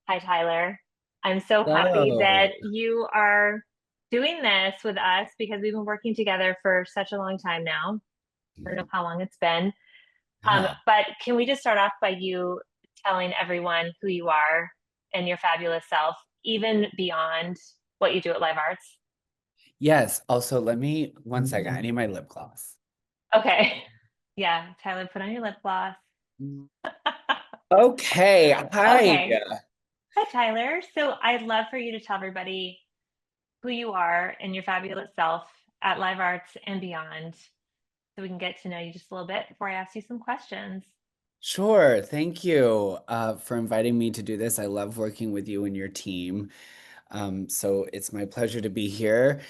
Hi, Tyler. I'm so happy Hello. that you are doing this with us because we've been working together for such a long time now. I don't know how long it's been. Yeah. But can we just start off by you telling everyone who you are and your fabulous self, even beyond what you do at Live Arts? Yes. Also, let me one second. I need my lip gloss. Okay. Yeah, Tyler, put on your lip gloss. Okay. Hi. Okay. Hi, Tyler. So I'd love for you to tell everybody who you are and your fabulous self at Live Arts and beyond so we can get to know you just a little bit before I ask you some questions. Sure. Thank you for inviting me to do this. I love working with you and your team. So it's my pleasure to be here.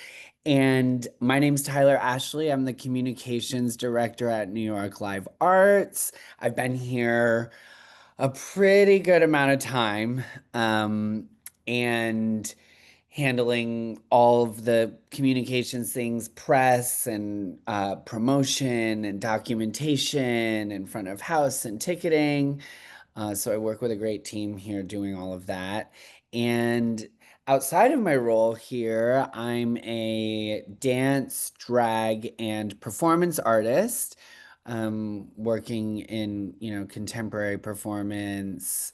And my name's Tyler Ashley. I'm the communications director at New York Live Arts. I've been here a pretty good amount of time. And handling all of the communications things, press and promotion and documentation and front of house and ticketing. So I work with a great team here doing all of that. And outside of my role here, I'm a dance, drag, and performance artist. Working in, contemporary performance,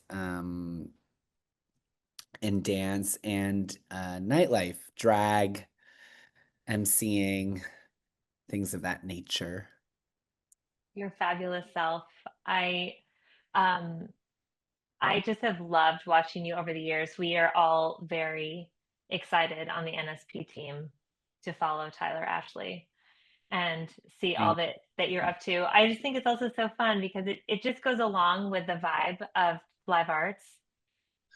in dance and nightlife, drag, emceeing, things of that nature. Your fabulous self. I um I just have loved watching you over the years. We are all very excited on the NSP team to follow Tyler Ashley and see all Thank that you're up to. I just think it's also so fun because it just goes along with the vibe of live arts.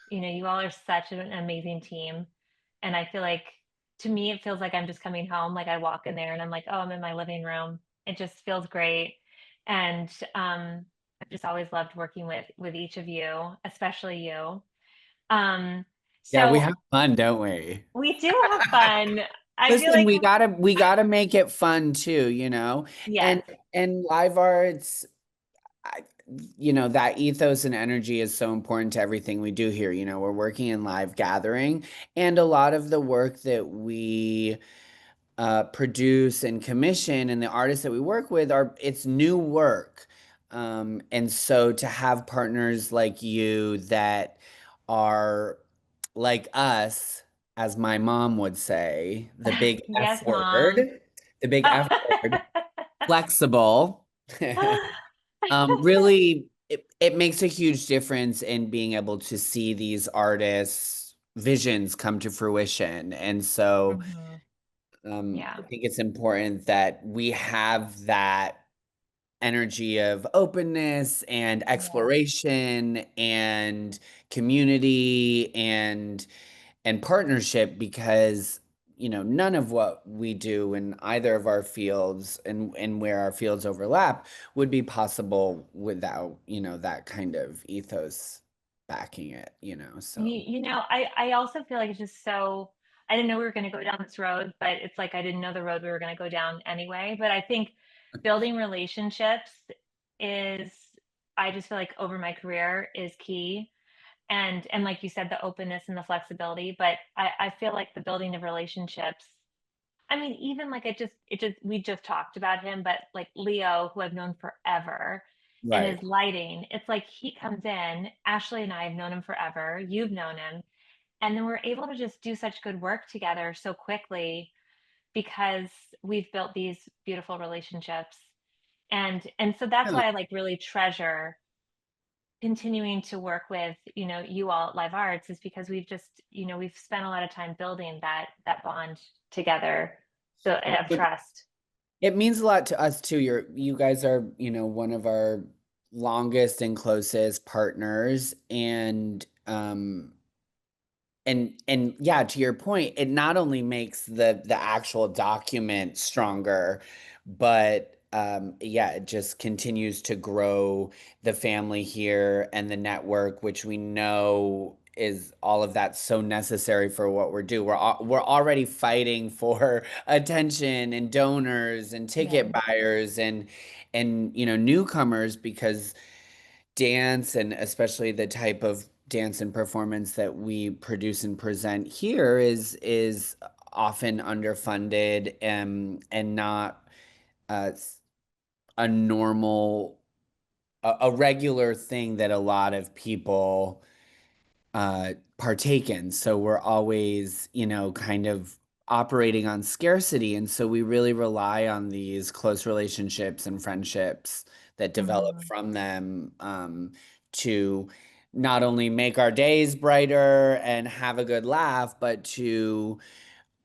You know, you all are such an amazing team. And I feel like to me, it feels like I'm just coming home. Like I walk in there and I'm like, oh, I'm in my living room. It just feels great. And I've just always loved working with each of you, especially you. Um, Yeah, we so have fun, don't we? we do have fun. I feel Listen, like we gotta make it fun too, yes, And and live arts, I, that ethos and energy is so important to everything we do here. We're working in live gathering, and a lot of the work that we produce and commission and the artists that we work with are it's new work. And so to have partners like you that are like us, as my mom would say, the big F yes, mom. word, the big F word, flexible, really it makes a huge difference in being able to see these artists' visions come to fruition. And so Mhm. Yeah, I think it's important that we have that energy of openness and yeah. exploration and community and partnership because none of what we do in either of our fields and where our fields overlap would be possible without that kind of ethos backing it, so. I also feel like it's just so I didn't know we were going to go down this road, but it's like I didn't know the road we were going to go down anyway. But I think building relationships is I just feel like over my career is key. And like you said, the openness and the flexibility. But I feel like the building of relationships, I mean, even like it just we just talked about him, but like Leo, who I've known forever, and Right. his lighting, it's like he comes in, Ashley and I have known him forever, you've known him, and then we're able to just do such good work together so quickly because we've built these beautiful relationships. And so that's Yeah. why I like really treasure continuing to work with, you all at Live Arts is because we've just, we've spent a lot of time building that bond together. So of trust. It means a lot to us too. You guys are, one of our longest and closest partners. And yeah, to your point, it not only makes the actual document stronger, but yeah, it just continues to grow the family here and the network, which we know is all of that so necessary for what we're already fighting for attention and donors and Yeah. ticket buyers and newcomers because dance and especially the type of dance and performance that we produce and present here is often underfunded and not uh, a normal a regular thing that a lot of people partake in. So we're always, kind of operating on scarcity. And so we really rely on these close relationships and friendships that develop Hmm. from them to not only make our days brighter and have a good laugh, but to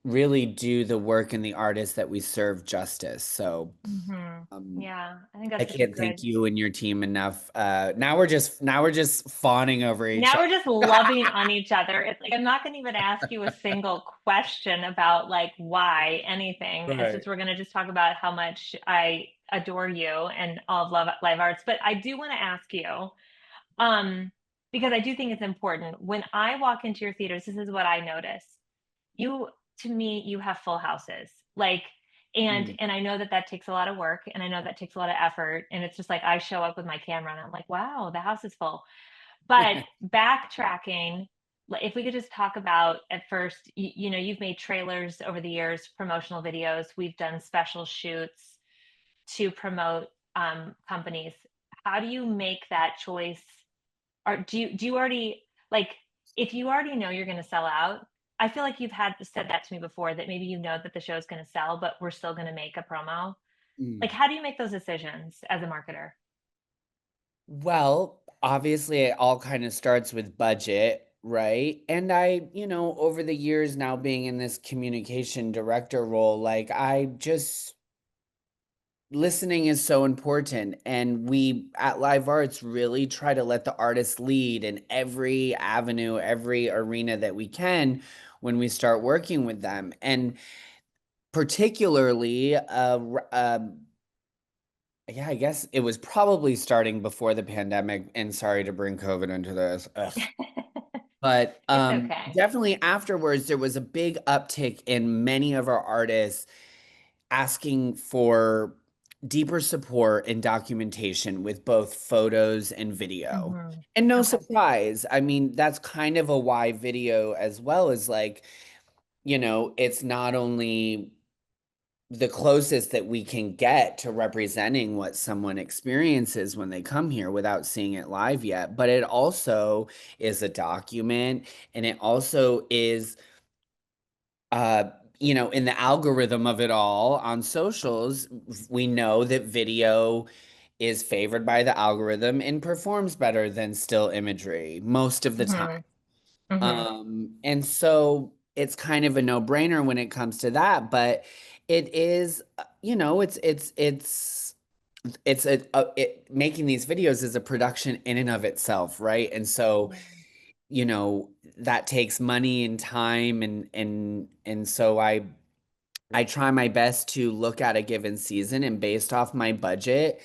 really do the work and the artists that we serve justice. So, Hmm. um, Yeah, I think I that's such a can't thank good. you and your team enough. Now we're just fawning over each Now other. we're just loving on each other. It's like I'm not going to even ask you a single question about like why anything. It's Right. just we're going to just talk about how much I adore you and all of love live arts. But I do want to ask you, um, because I do think it's important. When I walk into your theaters, this is what I notice. You, to me, you have full houses. Like, Mm. and I know that that takes a lot of work, and I know that takes a lot of effort. And it's just like I show up with my camera, and I'm like, wow, the house is full. But backtracking, if we could just talk about at first, you know, you've made trailers over the years, promotional videos. We've done special shoots to promote companies. How do you make that choice? Or do you already like if you already know you're going to sell out? I feel like you've had said that to me before that maybe you know that the show is going to sell, but we're still going to make a promo. Like, Mm. how do you make those decisions as a marketer? Well, obviously, it all kind of starts with budget, right? And I, over the years now being in this communication director role, like listening is so important. And we at Live Arts really try to let the artists lead in every avenue, every arena that we can when we start working with them. And particularly, yeah, I guess it was probably starting before the pandemic, and sorry to bring COVID into this. Ugh. But It's okay. definitely afterwards, there was a big uptick in many of our artists asking for deeper support and documentation with both photos and video. Hmm. And no Okay. surprise, I mean, that's kind of a why video as well as like, it's not only the closest that we can get to representing what someone experiences when they come here without seeing it live yet. But it also is a document and it also is, uh, in the algorithm of it all on socials, we know that video is favored by the algorithm and performs better than still imagery most of the time. Hmm. Hmm. And so it's kind of a no-brainer when it comes to that, but it is, making these videos is a production in and of itself, right? And so, Yeah. that takes money and time and so I try my best to look at a given season and based off my budget,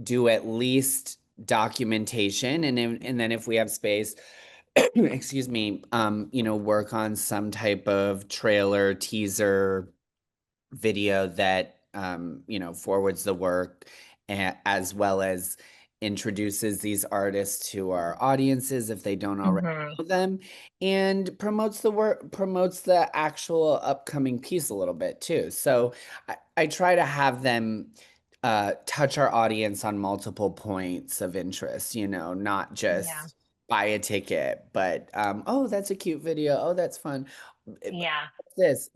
do at least documentation and then if we have space excuse me, work on some type of trailer, teaser, video that, forwards the work as well as introduces these artists to our audiences if they don't already Hmm. know them, and promotes the actual upcoming piece a little bit too. So I try to have them touch our audience on multiple points of interest, not Yeah. just buy a ticket, but oh, that's a cute video. Oh, that's fun. Yeah. This,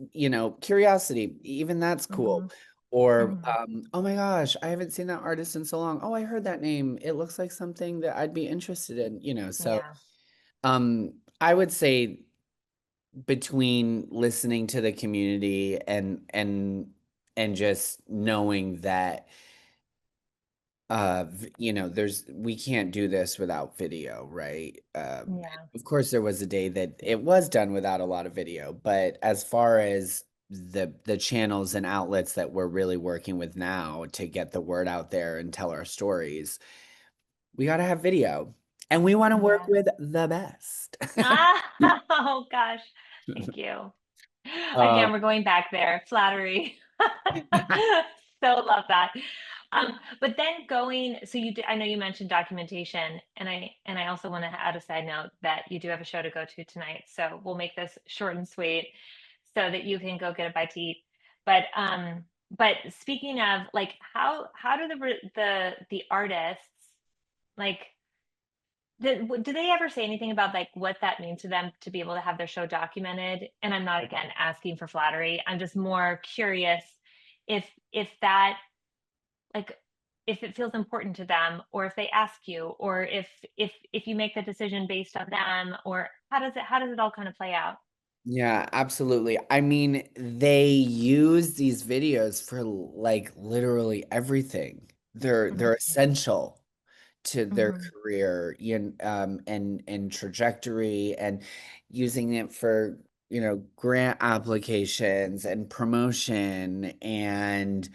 curiosity, even that's Hmm. cool. Or, Hmm. oh my gosh, I haven't seen that artist in so long. Oh, I heard that name. It looks like something that I'd be interested in, So, Yeah. I would say between listening to the community and just knowing that we can't do this without video, right? Yeah. Of course there was a day that it was done without a lot of video, but as far as the channels and outlets that we're really working with now to get the word out there and tell our stories, we got to have video, and we want to work Yeah. with the best. Ah, oh gosh. Thank you. um Again, we're going back there. Flattery. So love that. But then going, so you did, I know you mentioned documentation, and I also want to add a side note that you do have a show to go to tonight. So we'll make this short and sweet so that you can go get a bite to eat. But speaking of like how do the artists like do they ever say anything about like what that means to them to be able to have their show documented? And I'm not again asking for flattery. I'm just more curious if that like if it feels important to them or if they ask you or if you make the decision based on them or how does it all kind of play out. Yeah, absolutely. I mean, they use these videos for like literally everything. They're Hmm. essential to their Hmm. career, and trajectory, and using it for, grant applications and promotion, and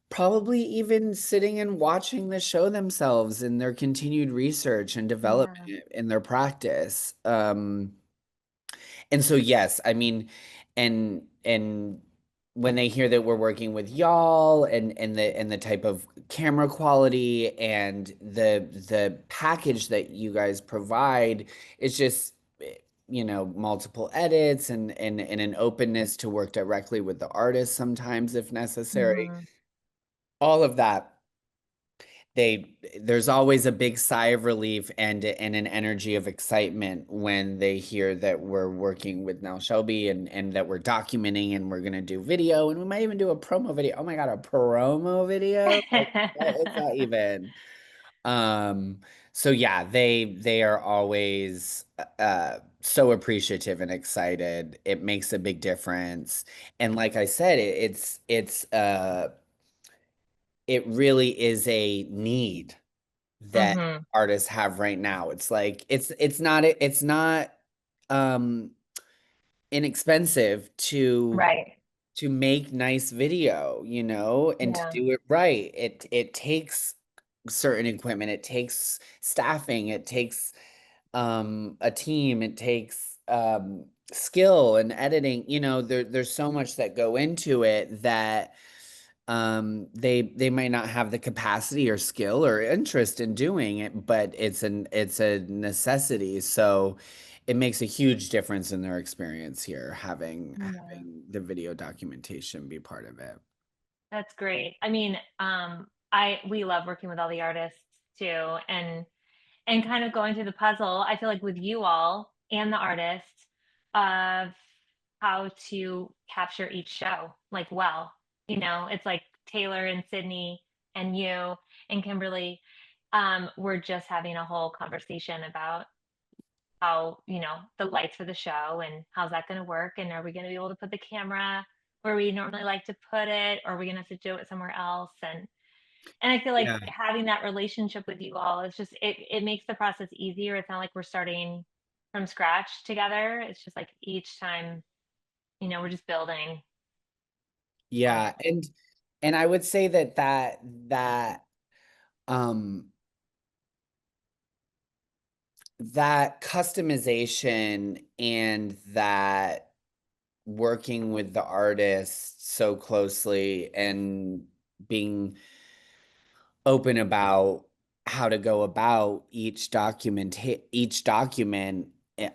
probably even sitting and watching the show themselves in their continued research and Yeah. development in their practice. And so yes, I mean, and when they hear that we're working with y'all, and the type of camera quality and the package that you guys provide, it's just, multiple edits, and an openness to work directly with the artist sometimes if necessary. Hmm. All of that, there's always a big sigh of relief and an energy of excitement when they hear that we're working with Nel Shelby, and that we're documenting, and we're gonna do video, and we might even do a promo video. Oh my God, a promo video? Like, what is that even? Um, so yeah, they are always so appreciative and excited. It makes a big difference. And like I said, it really is a need that Hmm. artists have right now. It's like it's not um inexpensive Right. to make nice video, and to Yeah. do it right. It takes certain equipment, it takes staffing, it takes a team, it takes skill and editing. There's so much that go into it that they might not have the capacity or skill or interest in doing it, but it's a necessity. So it makes a huge difference in their experience here, Yeah. having the video documentation be part of it. That's great. I mean, I we love working with all the artists too, and kind of going through the puzzle. I feel like with you all and the artists of how to capture each show like well. It's like Taylor and Sydney and you and Kimberly. We're just having a whole conversation about how, the lights for the show and how's that going to work. And are we going to be able to put the camera where we normally like to put it? Or are we going to have to do it somewhere else? And I feel like Yeah. having that relationship with you all is just it makes the process easier. It's not like we're starting from scratch together. It's just like each time, we're just building on Yeah, it. and I would say that um that customization and that working with the artist so closely and being open about how to go about each document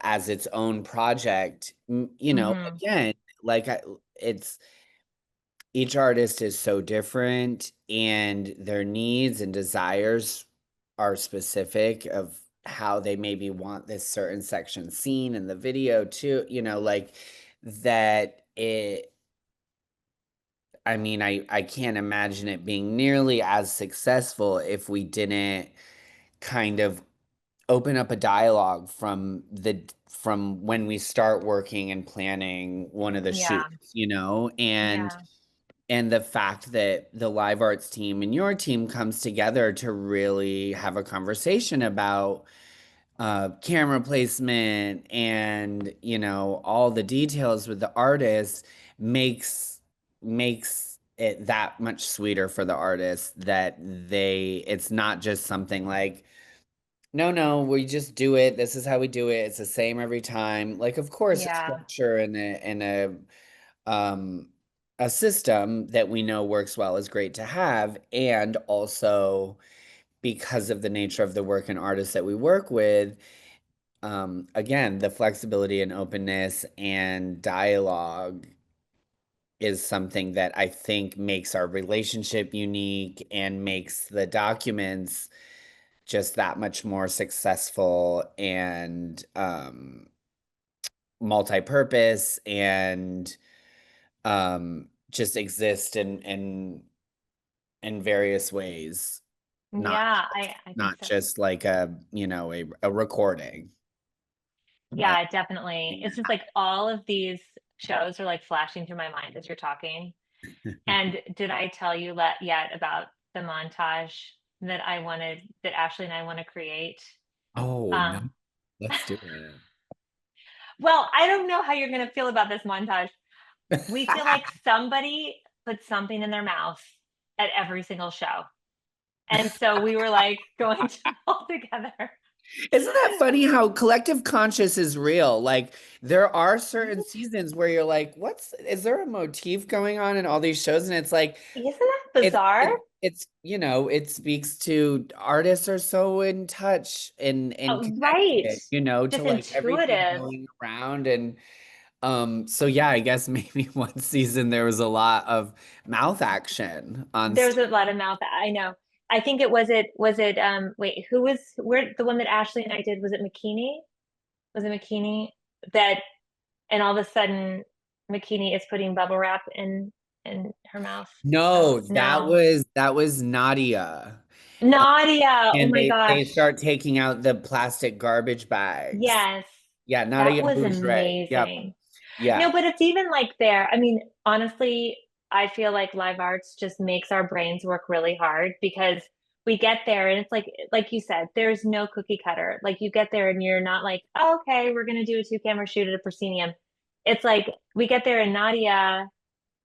as its own project. Hmm. Again, like it's each artist is so different, and their needs and desires are specific of how they maybe want this certain section seen in the video too, like that. I mean, I can't imagine it being nearly as successful if we didn't kind of open up a dialogue from when we start working and planning one of the Yeah. shoots, and Yeah. the fact that the live arts team and your team comes together to really have a conversation about camera placement, and all the details with the artist makes it that much sweeter for the artist, that it's not just something like, no, we just do it, this is how we do it, it's the same every time. Like, of course, Yeah. structure and a a system that we know works well is great to have. And also, because of the nature of the work and artists that we work with, again, the flexibility and openness and dialogue is something that I think makes our relationship unique and makes the documents just that much more successful and multi-purpose and just exist in various ways, not Yeah, I think not so. just like a, a recording. Uh, Yeah, definitely. It's just like all of these shows are like flashing through my mind as you're talking. And did I tell you yet about the montage that Ashley and I want to create? oh no, Um, let's do it. well, I don't know how you're going to feel about this montage. We feel like somebody put something in their mouth at every single show. And so we were like going to all together. Isn't that funny how collective conscious is real? Like there are certain seasons where you're like, is there a motif going on in all these shows? And it's like, Isn't that bizarre? it speaks to artists are so in touch and Oh, right. connected, to Just like everything intuitive. going around. And so yeah, I guess maybe one season there was a lot of mouth action on There's stage. a lot of mouth. I know. I think wait, who was where the one that Ashley and I did, was it McKinney? Was it McKinney that and all of a sudden McKinney is putting bubble wrap in her mouth? Oh No, no. that was Nadia. Nadia. Oh And my they gosh. start taking out the plastic garbage bags. Yes. Yeah, That Nadia was Bourget. Yep. amazing. Yeah. No, but it's even like there. I mean, honestly, I feel like live arts just makes our brains work really hard because we get there and it's like you said, there's no cookie cutter. Like you get there and you're not like, oh, okay, we're gonna do a two-camera shoot at a proscenium. It's like we get there and Nadia,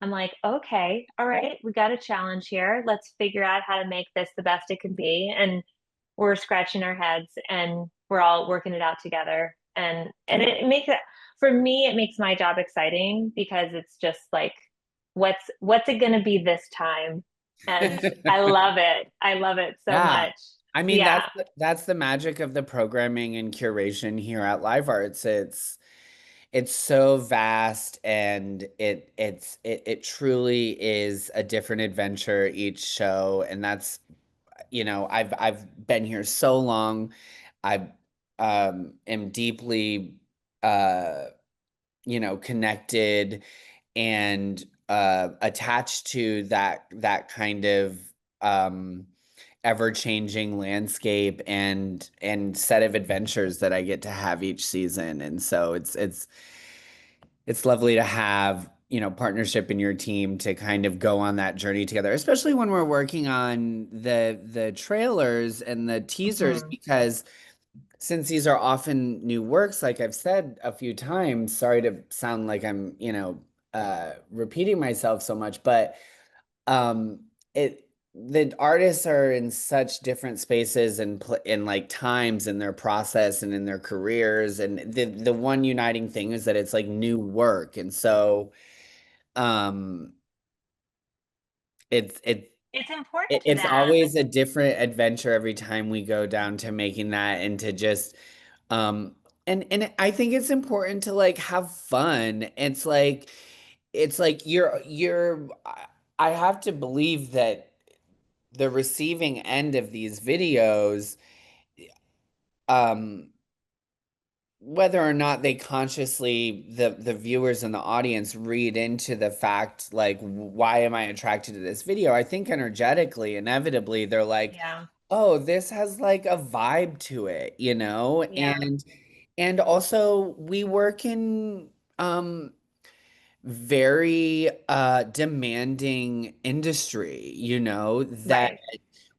I'm like, okay, all right, we got a challenge here. Let's figure out how to make this the best it can be. And we're scratching our heads and we're all working it out together. And it makes it for me, it makes my job exciting because it's just like, what's it gonna be this time? And I love it. I love it so Yeah. much. I mean, Yeah, that's the magic of the programming and curation here at Live Arts. It's so vast and it truly is a different adventure each show. And that's, I've been here so long. I am deeply uh connected and attached to that kind of um, ever-changing landscape and set of adventures that I get to have each season. And so it's lovely to have, partnership in your team to kind of go on that journey together, especially when we're working on the trailers and the teasers, mhm. because since these are often new works, like I've said a few times, sorry to sound like I'm, repeating myself so much, but um, the artists are in such different spaces and in like times in their process and in their careers, and the one uniting thing is that it's like new work, and so um, it's it It's important to it's them. always a different adventure every time we go down to making that and to just um and I think it's important to like have fun. It's like I have to believe that the receiving end of these videos, um whether or not they consciously, the viewers and the audience read into the fact like, why am I attracted to this video? I think energetically, inevitably, they're like, Yeah, oh, this has like a vibe to it, yeah, and also we work in very demanding industry, that right.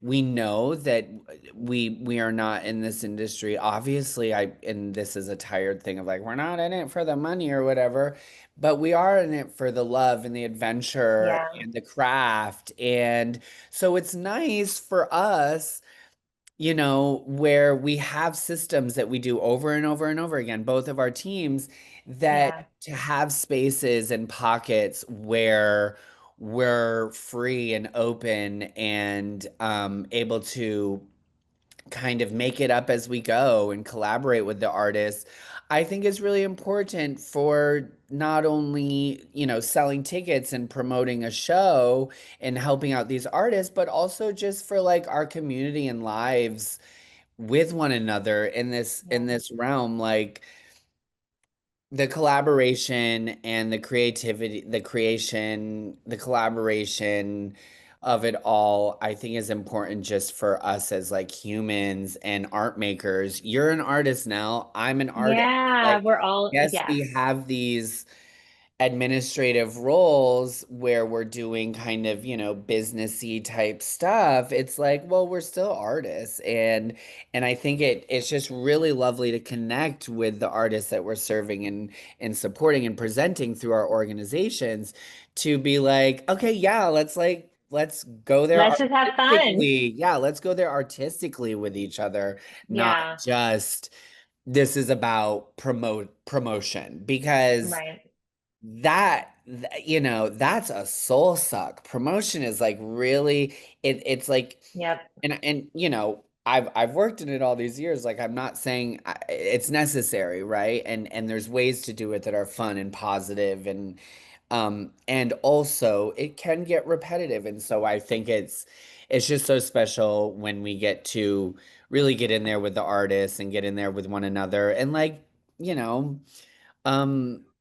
we know that we are not in this industry. Obviously, and this is a tired thing of like, we're not in it for the money or whatever, but we are in it for the love and the adventure Yeah, and the craft. And so it's nice for us where we have systems that we do over and over and over again, both of our teams, that Yeah. to have spaces and pockets where we're free and open and able to kind of make it up as we go and collaborate with the artists, I think is really important for not only, selling tickets and promoting a show and helping out these artists, but also just for like our community and lives with one another in Yeah. this realm. Like the collaboration and the creativity, the collaboration of it all, I think is important just for us as like humans and art makers. You're an artist now. I'm an artist. Yeah, Like, we're all, yes, yes. we have these administrative roles where we're doing kind of, businessy type stuff. It's like, well, we're still artists, and I think it's just really lovely to connect with the artists that we're serving and supporting and presenting through our organizations, to be like, okay, yeah, let's go there Let's just have fun. artistically. Yeah, let's go there artistically with each other, not Yeah, just this is about promotion, because right. that's a soul suck. Promotion is like really, it's like, Yep. and I've worked in it all these years. Like, I'm not saying it's necessary, right? And there's ways to do it that are fun and positive, and also it can get repetitive. And so I think it's just so special when we get to really get in there with the artists and get in there with one another, and like, you know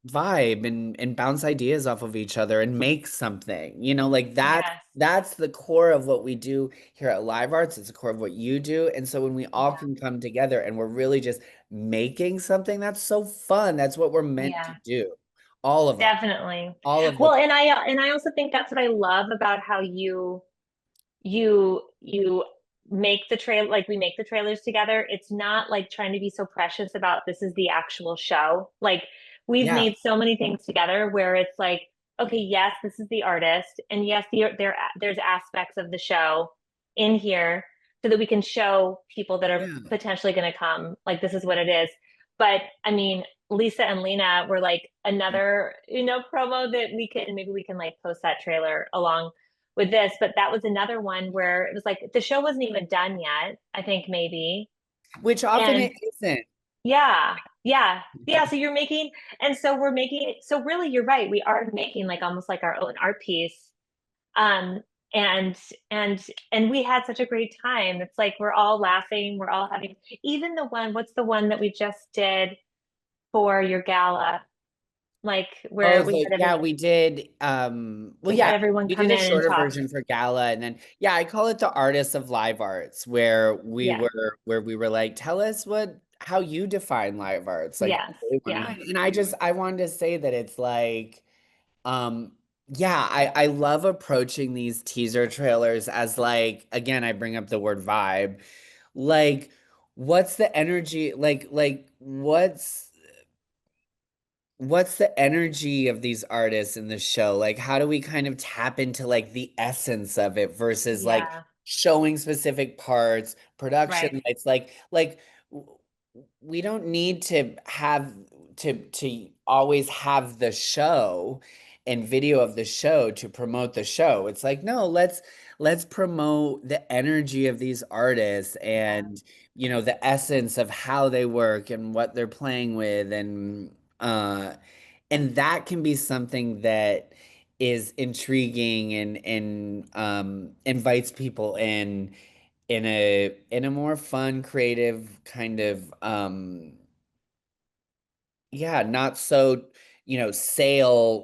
vibe and bounce ideas off of each other and make something. Like Yes. that's the core of what we do here at Live Arts. It's the core of what you do. And so when we all Yeah. can come together and we're really just making something, that's so fun. That's what we're meant to Yeah. do. All of us. Definitely. All of Well, the and I also think that's what I love about how you make the trail, like we make the trailers together. It's not like trying to be so precious about this is the actual show. Like we've yeah, made so many things together where it's like, okay, yes, this is the artist, and yes, there's aspects of the show in here so that we can show people that are yeah. potentially going to come, like this is what it is. But I mean, Lisa and Lena were like another, promo that maybe we can like post that trailer along with this, but that was another one where it was like the show wasn't even done yet, I think maybe. Which often And it isn't. yeah, yeah, yeah. So you're making, and so we're making, so really you're right. We are making like almost like our own art piece. Um, and and we had such a great time. It's like we're all laughing, we're all having, even the one, what's the one that we just did for your gala? Like Oh, where yeah, we did. Well, we yeah, had everyone we come did a in and shorter talk. version for Gala, and then yeah, I call it the Artists of Live Arts, Yeah. where we were like, tell us how you define live arts, like Yes. Yeah. and I wanted to say that it's like, um, yeah, I love approaching these teaser trailers as like, again, I bring up the word vibe, like, what's the energy, like what's the energy of these artists in the show? Like, how do we kind of tap into like the essence of it versus like Yeah. showing specific parts, Right. production lights, like w- we don't need to have to always have the show and video of the show to promote the show. It's like, no, let's promote the energy of these artists, Yeah. and the essence of how they work and what they're playing with, uh and that can be something that is intriguing and invites people in a more fun, creative kind of, yeah, not so,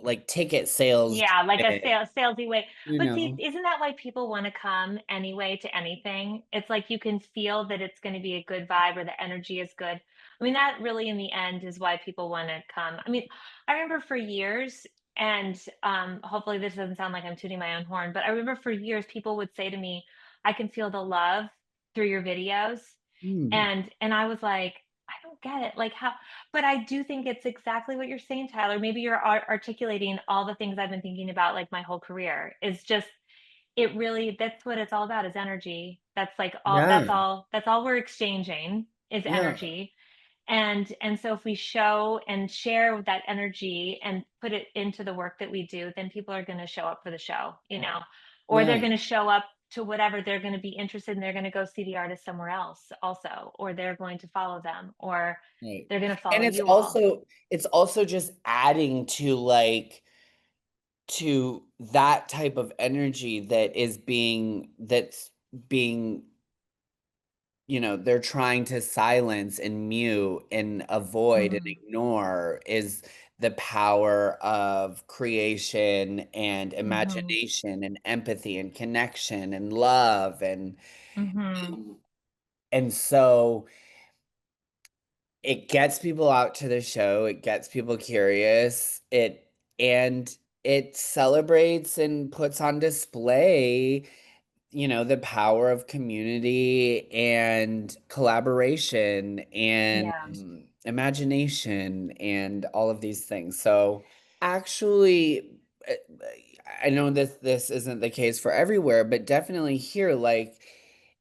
like ticket sales Yeah, like a driven, salesy way. you But see, know. isn't that why people want to come anyway to anything? It's like you can feel that it's going to be a good vibe or the energy is good. I mean, that really in the end is why people want to come. I mean, I remember for years, and hopefully this doesn't sound like I'm tooting my own horn, but I remember for years people would say to me, I can feel the love through your videos. Hmm. And I was like, I don't get it. Like how, but I do think it's exactly what you're saying, Tyler. Maybe you're articulating all the things I've been thinking about like my whole career. Is just it really, that's what it's all about, is energy. That's like all Yeah. that's all we're exchanging is Yeah. energy. And so if we show and share that energy and put it into the work that we do, then people are going to show up for the show, you know, or they're Yeah. going to show up to whatever they're going to be interested in. They're going to go see the artist somewhere else also, or they're going to follow them, or Right. they're going to follow And you all. it's also just adding to like to that type of energy that's being, they're trying to silence and mute and avoid and Hmm. ignore is the power of creation and Hmm. imagination and empathy and connection and love Hmm. um, and so it gets people out to the show, it gets people curious, and it celebrates and puts on display, the power of community and collaboration and Yeah. imagination and all of these things. So actually, uh, I know this isn't the case for everywhere, but definitely here, like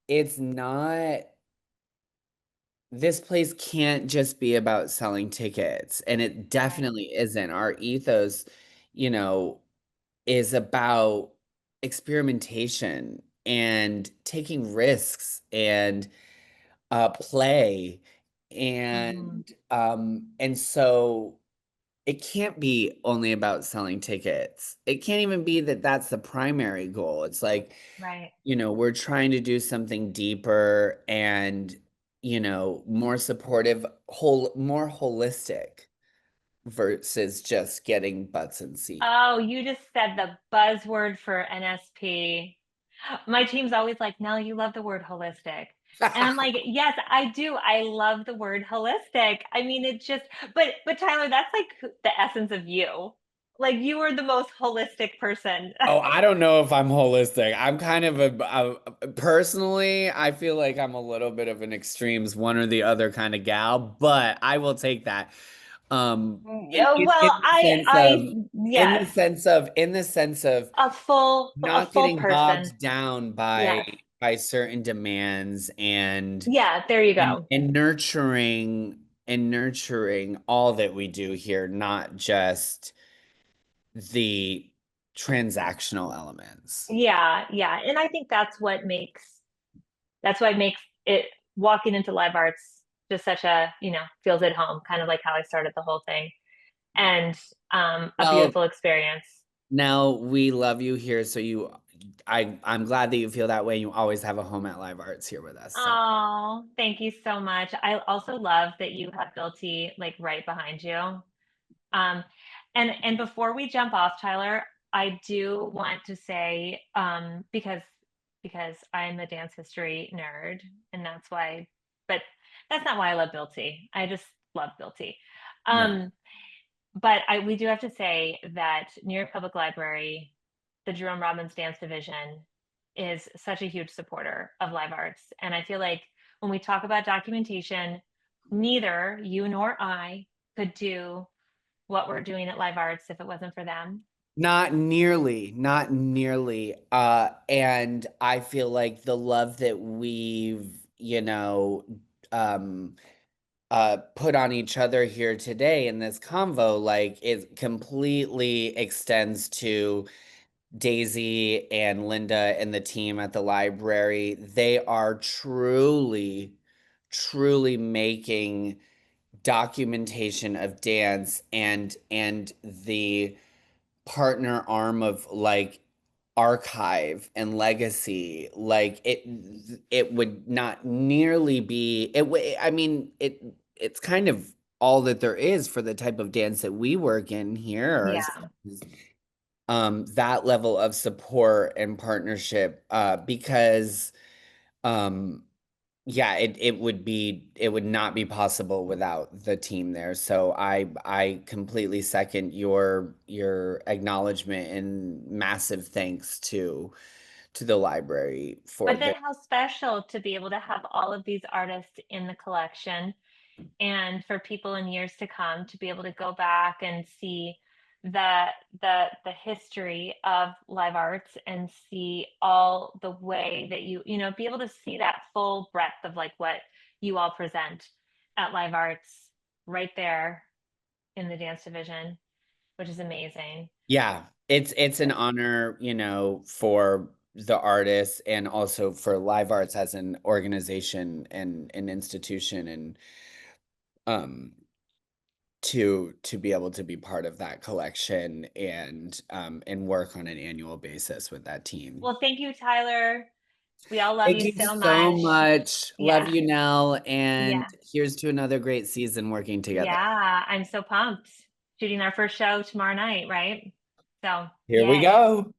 it's not this place can't just be about selling tickets, and it Right. definitely isn't. Our ethos, you know, is about experimentation and taking risks and play Hmm. and so it can't be only about selling tickets. It can't even be that that's the primary goal. It's like, Right. we're trying to do something deeper and, more supportive, more holistic versus just getting butts in seats. Oh, you just said the buzzword for NSP. My team's always like, Nell, you love the word holistic. And I'm like, yes, I do. I love the word holistic. I mean, it just, but Tyler, that's like the essence of you. Like you are the most holistic person. Oh, I don't know if I'm holistic. I'm kind of personally, I feel like I'm a little bit of an extremes, one or the other kind of gal, but I will take that. In, Yeah, in, well, in the sense of, yes, in the sense of a not full getting person. bogged down by Yes. certain demands Yeah, there you go. and nurturing all that we do here, not just the transactional elements. Yeah, yeah. And I think that's what makes it walking into live arts just such a, feels at home, kind of like how I started the whole thing. And a Well, beautiful experience. now we love you here, so I'm glad that you feel that way. You always have a home at Live Arts here with us. So Oh, thank you so much. I also love that you have Guilty like right behind you. Um, and before we jump off, Tyler, I do want to say, because I'm a dance history nerd, and that's why, but that's not why I love Guilty. I just love Guilty. yeah. Um, but we do have to say that New York Public Library, the Jerome Robbins Dance Division, is such a huge supporter of live arts. And I feel like when we talk about documentation, neither you nor I could do what we're doing at Live Arts if it wasn't for them. Not nearly, not nearly. And I feel like the love that we've, um, put on each other here today in this convo, like it completely extends to Daisy and Linda and the team at the library. They are truly, truly making documentation of dance and the partner arm of like archive and legacy. Like it would not nearly be I mean it's kind of all that there is for the type of dance that we work in here, Yeah. that level of support and partnership, because um yeah, it would not be possible without the team there. So I completely second your acknowledgement and massive thanks to the library for But then this. how special to be able to have all of these artists in the collection and for people in years to come to be able to go back and see the the history of live arts and see all the way that you know, be able to see that full breadth of like what you all present at live arts right there in the dance division, which is amazing. Yeah, it's an honor, for the artists and also for Live Arts as an organization and an institution and um to be able to be part of that collection and work on an annual basis with that team. Well, thank you, Tyler. We all love Thank you you so so much. much. Love Yeah. you, Nell, and Yeah. here's to another great season working together. Yeah. I'm so pumped. Shooting our first show tomorrow night, right? So, Here we yay. go.